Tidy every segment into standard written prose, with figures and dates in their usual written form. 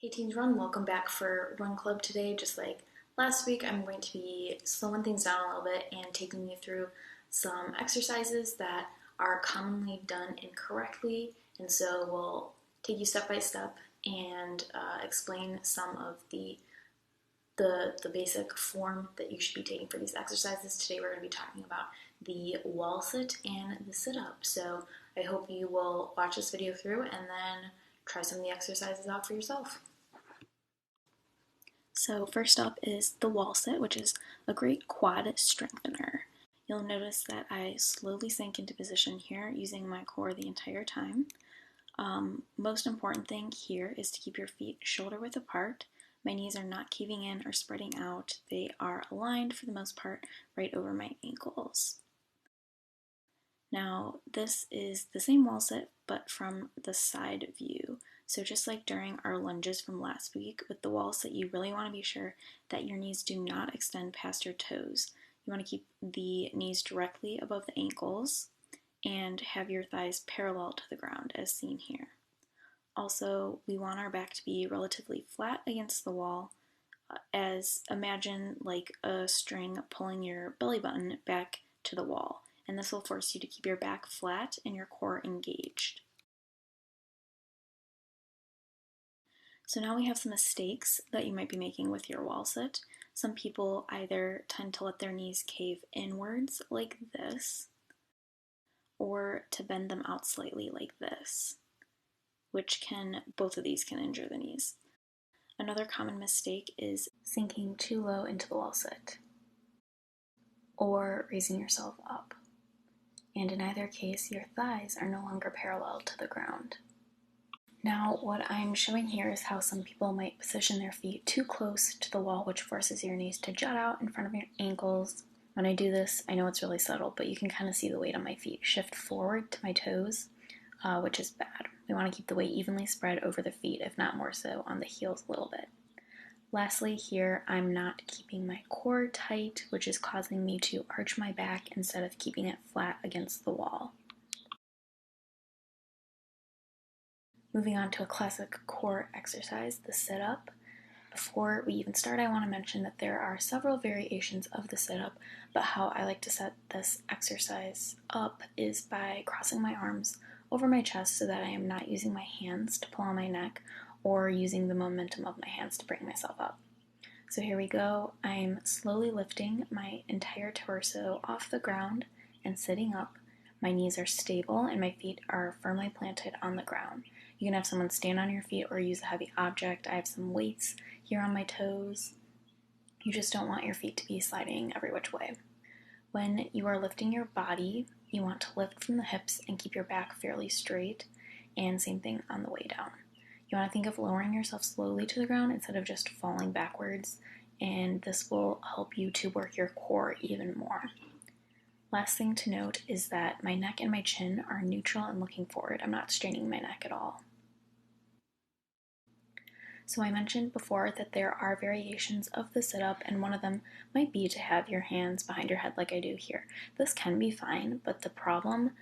Hey Teens Run, welcome back for Run Club today. Just like last week, I'm going to be slowing things down a little bit and taking you through some exercises that are commonly done incorrectly. And so we'll take you step by step and explain some of the basic form that you should be taking for these exercises. Today we're going to be talking about the wall sit and the sit up. So I hope you will watch this video through and then try some of the exercises out for yourself. So first up is the wall sit, which is a great quad strengthener. You'll notice that I slowly sink into position here using my core the entire time. Most important thing here is to keep your feet shoulder width apart. My knees are not caving in or spreading out. They are aligned for the most part right over my ankles. Now, this is the same wall sit, but from the side view. So just like during our lunges from last week, with the wall sit, you really want to be sure that your knees do not extend past your toes. You want to keep the knees directly above the ankles and have your thighs parallel to the ground as seen here. Also, we want our back to be relatively flat against the wall, as imagine like a string pulling your belly button back to the wall. And this will force you to keep your back flat and your core engaged. So now we have some mistakes that you might be making with your wall sit. Some people either tend to let their knees cave inwards like this, or to bend them out slightly like this, both of these can injure the knees. Another common mistake is sinking too low into the wall sit, or raising yourself up. And in either case, your thighs are no longer parallel to the ground. Now, what I'm showing here is how some people might position their feet too close to the wall, which forces your knees to jut out in front of your ankles. When I do this, I know it's really subtle, but you can kind of see the weight on my feet shift forward to my toes, which is bad. We want to keep the weight evenly spread over the feet, if not more so on the heels a little bit. Lastly, here I'm not keeping my core tight, which is causing me to arch my back instead of keeping it flat against the wall. Moving on to a classic core exercise, the sit-up. Before we even start, I want to mention that there are several variations of the sit-up, but how I like to set this exercise up is by crossing my arms over my chest so that I am not using my hands to pull on my neck or using the momentum of my hands to bring myself up. So here we go. I'm slowly lifting my entire torso off the ground and sitting up. My knees are stable and my feet are firmly planted on the ground. You can have someone stand on your feet or use a heavy object. I have some weights here on my toes. You just don't want your feet to be sliding every which way. When you are lifting your body, you want to lift from the hips and keep your back fairly straight, and same thing on the way down. You want to think of lowering yourself slowly to the ground instead of just falling backwards, and this will help you to work your core even more. Last thing to note is that my neck and my chin are neutral and looking forward. I'm not straining my neck at all. So I mentioned before that there are variations of the sit-up, and one of them might be to have your hands behind your head like I do here. This can be fine, but the problem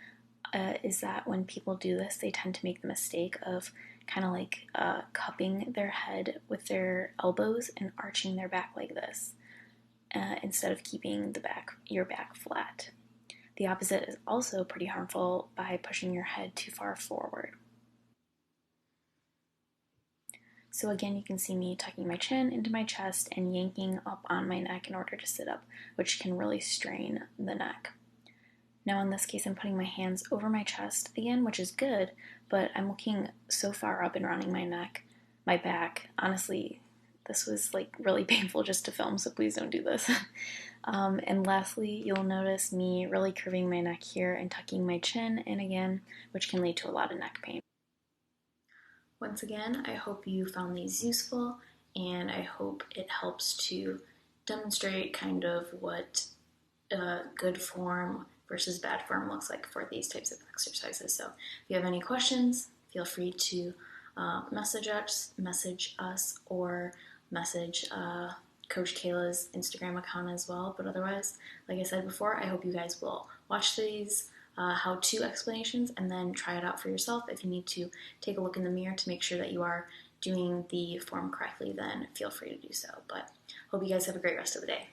is that when people do this, they tend to make the mistake of kind of like cupping their head with their elbows and arching their back like this, instead of keeping your back flat. The opposite is also pretty harmful by pushing your head too far forward. So again, you can see me tucking my chin into my chest and yanking up on my neck in order to sit up, which can really strain the neck. Now in this case, I'm putting my hands over my chest again, which is good, but I'm looking so far up and rounding my back. Honestly, this was like really painful just to film, so please don't do this. And lastly, you'll notice me really curving my neck here and tucking my chin in again, which can lead to a lot of neck pain. Once again, I hope you found these useful, and I hope it helps to demonstrate kind of what good form versus bad form looks like for these types of exercises. So if you have any questions, feel free to message us, or message Coach Kayla's Instagram account as well. But otherwise, like I said before, I hope you guys will watch these how-to explanations and then try it out for yourself. If you need to take a look in the mirror to make sure that you are doing the form correctly, then feel free to do so. But hope you guys have a great rest of the day.